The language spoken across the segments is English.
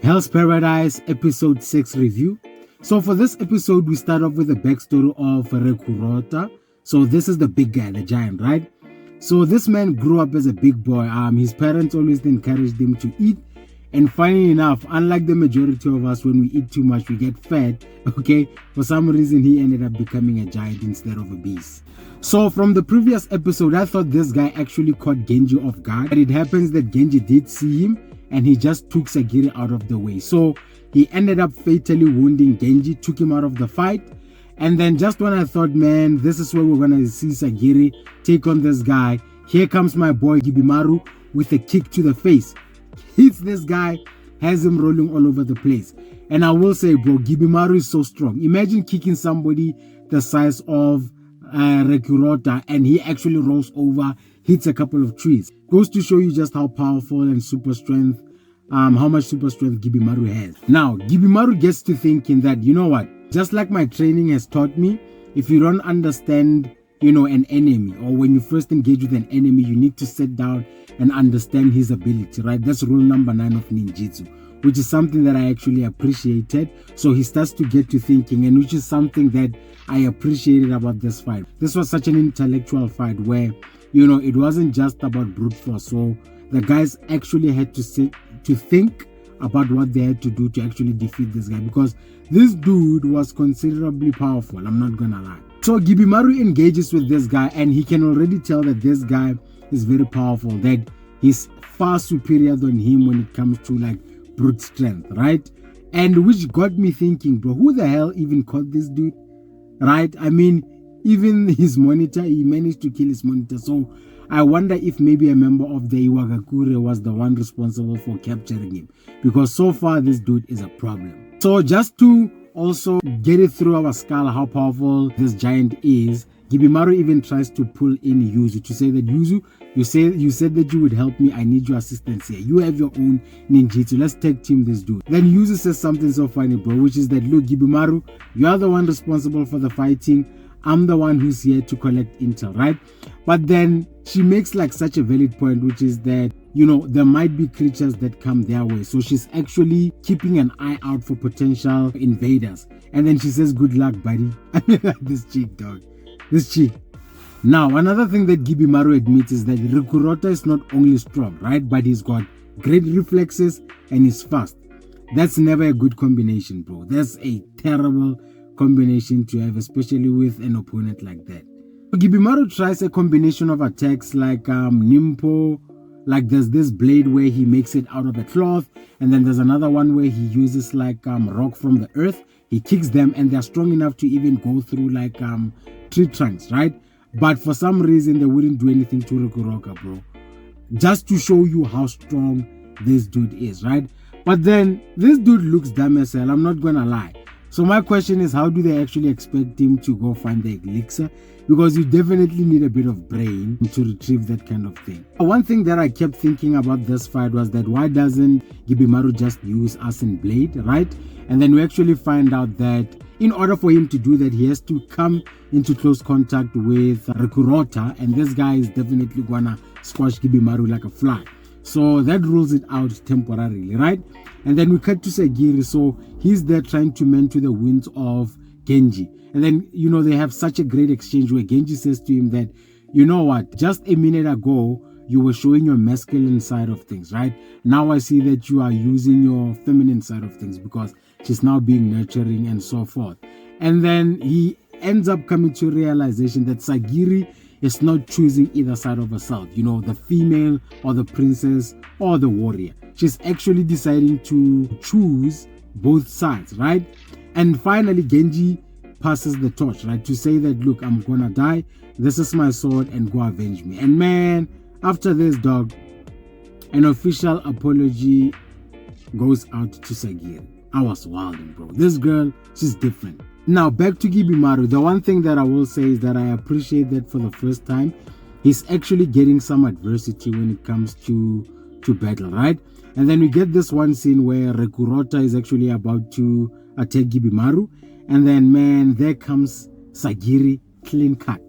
Hell's Paradise Episode 6 review. So for this episode, we start off with the backstory of Rekurota. So this is the big guy, the giant, right? So this man grew up as a big boy. His parents always encouraged him to eat. And funny enough, unlike the majority of us, when we eat too much, we get fat. Okay, for some reason, he ended up becoming a giant instead of a beast. So from the previous episode, I thought this guy actually caught Genji off guard. But it happens that Genji did see him and he just took Sagiri out of the way. So he ended up fatally wounding Genji, took him out of the fight. And then just when I thought, man, this is where we're going to see Sagiri take on this guy, here comes my boy Gibimaru with a kick to the face. Hits this guy, has him rolling all over the place. And I will say, bro, Gibimaru is so strong. Imagine kicking somebody the size of Rekurota and he actually rolls over, hits a couple of trees. Goes to show you just how powerful and super strength, how much super strength Gibimaru has. Now, Gibimaru gets to thinking that, you know what, just like my training has taught me, if you don't understand, an enemy, or when you first engage with an enemy, you need to sit down and understand his ability, right? That's rule number 9 of ninjutsu, which is something that I actually appreciated. So he starts to get to thinking, and which is something that I appreciated about this fight. This was such an intellectual fight where, it wasn't just about brute force. So the guys actually had to sit to think about what they had to do to actually defeat this guy, because this dude was considerably powerful, I'm not gonna lie. So Gibimaru engages with this guy and he can already tell that this guy is very powerful, that he's far superior than him when it comes to like brute strength, right? And which got me thinking, bro, who the hell even caught this dude, right? I mean, even his monitor, he managed to kill his monitor. So I wonder if maybe a member of the Iwagakure was the one responsible for capturing him, because so far this dude is a problem. So just to also get it through our skull how powerful this giant is, Gibimaru even tries to pull in Yuzu to say that, Yuzu, you said that you would help me. I need your assistance here. You have your own ninjutsu. Let's tag team this dude. Then Yuzu says something so funny, bro, which is that, look, Gibimaru, you are the one responsible for the fighting. I'm the one who's here to collect intel, right? But then she makes like such a valid point, which is that, there might be creatures that come their way. So she's actually keeping an eye out for potential invaders. And then she says, good luck, buddy. This chick, dog. This chick. Now, another thing that Gibimaru admits is that Rekurota is not only strong, right? But he's got great reflexes and he's fast. That's never a good combination, bro. That's a terrible combination to have, especially with an opponent like that. Gibimaru tries a combination of attacks like Nimpo, like there's this blade where he makes it out of a cloth, and then there's another one where he uses like rock from the earth. He kicks them and they're strong enough to even go through like tree trunks, right? But for some reason they wouldn't do anything to Rikuroka, bro. Just to show you how strong this dude is, right? But then this dude looks dumb as hell, I'm not gonna lie. So my question is, how do they actually expect him to go find the elixir? Because you definitely need a bit of brain to retrieve that kind of thing. One thing that I kept thinking about this fight was that why doesn't Gibimaru just use Asin Blade, right? And then we actually find out that in order for him to do that, he has to come into close contact with Rekurota, and this guy is definitely gonna squash Gibimaru like a fly. So that rules it out temporarily, right? And then we cut to Sagiri. So he's there trying to mend to the wounds of Genji. And then, they have such a great exchange where Genji says to him that, you know what, just a minute ago, you were showing your masculine side of things, right? Now I see that you are using your feminine side of things because she's now being nurturing and so forth. And then he ends up coming to realization that Sagiri is not choosing either side of herself, the female or the princess or the warrior. She's actually deciding to choose both sides, right? And finally, Genji passes the torch, right? To say that, look, I'm gonna die. This is my sword and go avenge me. And man, after this, dog, an official apology goes out to Sagiri. I was wilding, bro. This girl, she's different. Now, back to Gibimaru. The one thing that I will say is that I appreciate that for the first time, he's actually getting some adversity when it comes to battle, right? And then we get this one scene where Rekurota is actually about to attack Gibimaru. And then, man, there comes Sagiri, clean cut.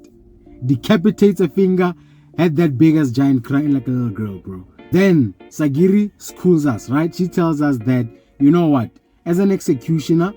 Decapitates a finger, had that big ass giant crying like a little girl, bro. Then Sagiri schools us, right? She tells us that, you know what? As an executioner,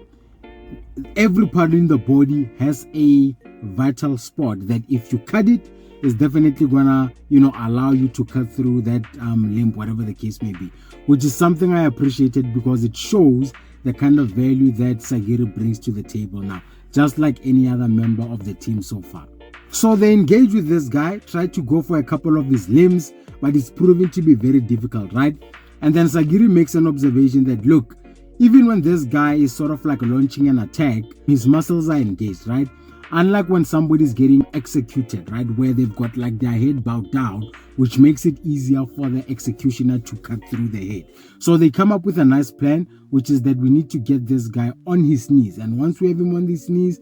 every part in the body has a vital spot that if you cut it, it's definitely gonna, allow you to cut through that limb, whatever the case may be, which is something I appreciated because it shows the kind of value that Sagiri brings to the table now, just like any other member of the team so far. So they engage with this guy, try to go for a couple of his limbs, but it's proving to be very difficult, right? And then Sagiri makes an observation that, look, even when this guy is sort of like launching an attack, his muscles are engaged, right? Unlike when somebody's getting executed, right, where they've got like their head bowed down, which makes it easier for the executioner to cut through the head. So they come up with a nice plan, which is that we need to get this guy on his knees. And once we have him on his knees,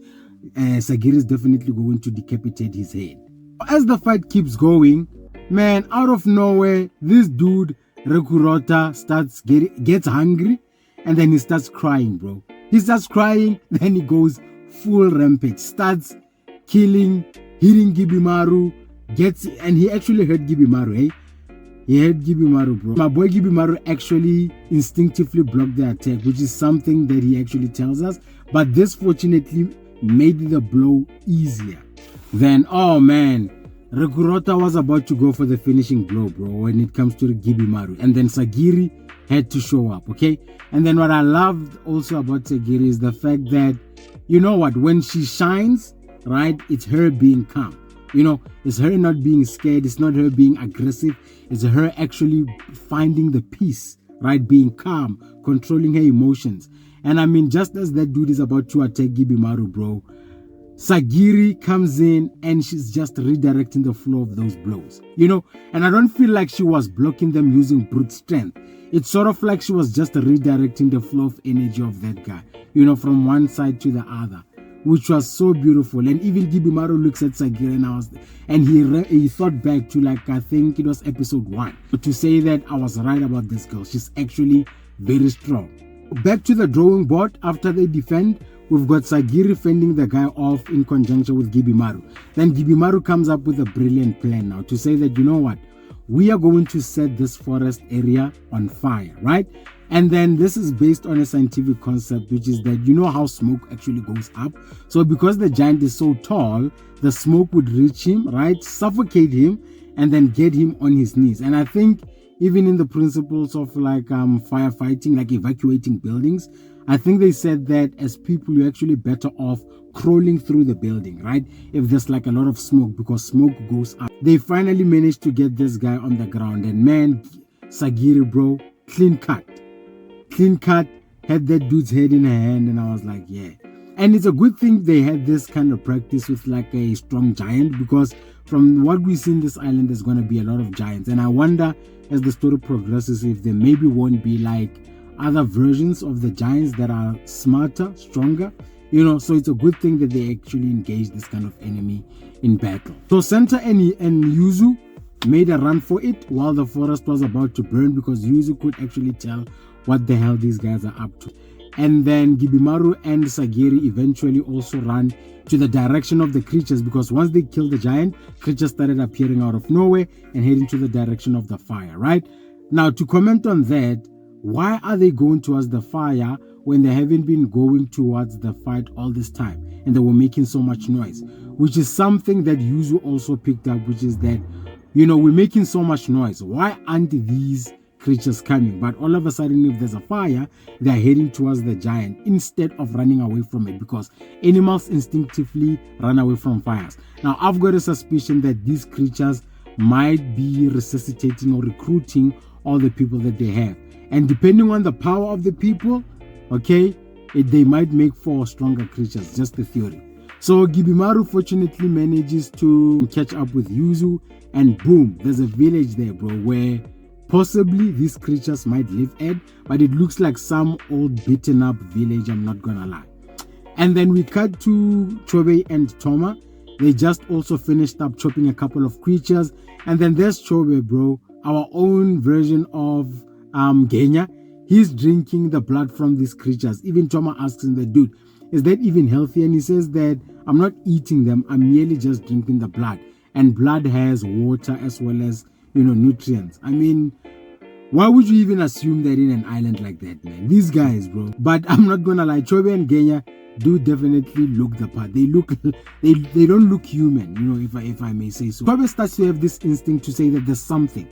Sagiri is definitely going to decapitate his head. As the fight keeps going, man, out of nowhere, this dude, Rekurota, gets hungry, and then he starts crying, bro. He starts crying, then he goes full rampage, starts killing, hitting Gibimaru, and he actually hurt Gibimaru, He hurt Gibimaru, bro. My boy Gibimaru actually instinctively blocked the attack, which is something that he actually tells us, but this fortunately made the blow easier. Then, oh man, Rekurota was about to go for the finishing blow, bro, when it comes to Gibimaru, and then Sagiri had to show up, okay? And then what I loved also about Sagiri is the fact that, you know what, when she shines, right, it's her being calm. It's her not being scared, it's not her being aggressive, it's her actually finding the peace, right, being calm, controlling her emotions. And I mean, just as that dude is about to attack Gibimaru, bro, Sagiri comes in and she's just redirecting the flow of those blows, and I don't feel like she was blocking them using brute strength. It's sort of like she was just redirecting the flow of energy of that guy, from one side to the other, which was so beautiful. And even Gibimaru looks at Sagiri and he thought back to, like, I think it was episode 1, to say that I was right about this girl. She's actually very strong. Back to the drawing board. After they defend, we've got Sagiri fending the guy off in conjunction with Gibimaru. Then Gibimaru comes up with a brilliant plan now to say that, you know what, we are going to set this forest area on fire, right? And then this is based on a scientific concept, which is that, how smoke actually goes up. So because the giant is so tall, the smoke would reach him, right, suffocate him, and then get him on his knees. And I think even in the principles of like firefighting, like evacuating buildings, I think they said that as people, you're actually better off crawling through the building, right, if there's like a lot of smoke, because smoke goes up. They finally managed to get this guy on the ground, and man, Sagiri, bro, clean cut, had that dude's head in her hand, and I was like, yeah. And it's a good thing they had this kind of practice with like a strong giant, because from what we see in this island, there's going to be a lot of giants, and I wonder as the story progresses if there maybe won't be like other versions of the giants that are smarter, stronger, so it's a good thing that they actually engage this kind of enemy in battle. So Senta and Yuzu made a run for it while the forest was about to burn, because Yuzu could actually tell what the hell these guys are up to. And then Gibimaru and Sagiri eventually also ran to the direction of the creatures, because once they killed the giant, creatures started appearing out of nowhere and heading to the direction of the fire, right? Now, to comment on that, why are they going towards the fire when they haven't been going towards the fight all this time and they were making so much noise? Which is something that Yuzu also picked up, which is that, we're making so much noise. Why aren't these creatures coming? But all of a sudden, if there's a fire, they're heading towards the giant instead of running away from it, because animals instinctively run away from fires. Now, I've got a suspicion that these creatures might be resuscitating or recruiting all the people that they have. And depending on the power of the people, okay, they might make for stronger creatures, just the theory. So Gibimaru fortunately manages to catch up with Yuzu, and boom, there's a village there, bro, where possibly these creatures might live at, but it looks like some old beaten up village, I'm not gonna lie. And then we cut to Chobe and Toma. They just also finished up chopping a couple of creatures, and then there's Chobe, bro, our own version of Genya. He's drinking the blood from these creatures. Even Toma asks him, the dude, is that even healthy? And he says that I'm not eating them, I'm merely just drinking the blood, and blood has water as well as nutrients. I mean, Why would you even assume that in an island like that, man? These guys, bro. But I'm not gonna lie, Chobe and Genya do definitely look the part. They look, they don't look human, you know, if I may say so. Chobe starts to have this instinct to say that there's something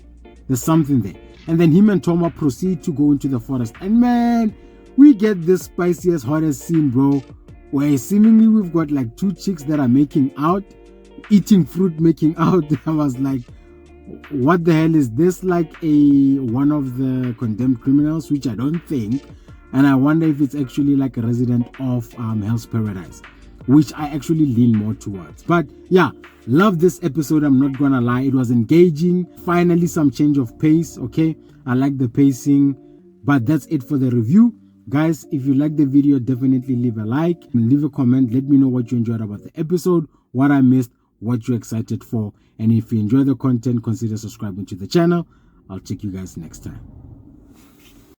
there. And then him and Toma proceed to go into the forest. And man, we get this spiciest, hottest scene, bro, where seemingly we've got like two chicks that are making out, eating fruit, making out. I was like, what the hell is this? Like one of the condemned criminals, which I don't think. And I wonder if it's actually like a resident of Hell's Paradise, which I actually lean more towards. But yeah, love this episode. I'm not gonna lie, it was engaging. Finally, some change of pace. Okay, I like the pacing. But that's it for the review, guys. If you like the video, definitely leave a like and leave a comment. Let me know what you enjoyed about the episode, what I missed, what you're excited for. And if you enjoy the content, consider subscribing to the channel. I'll check you guys next time.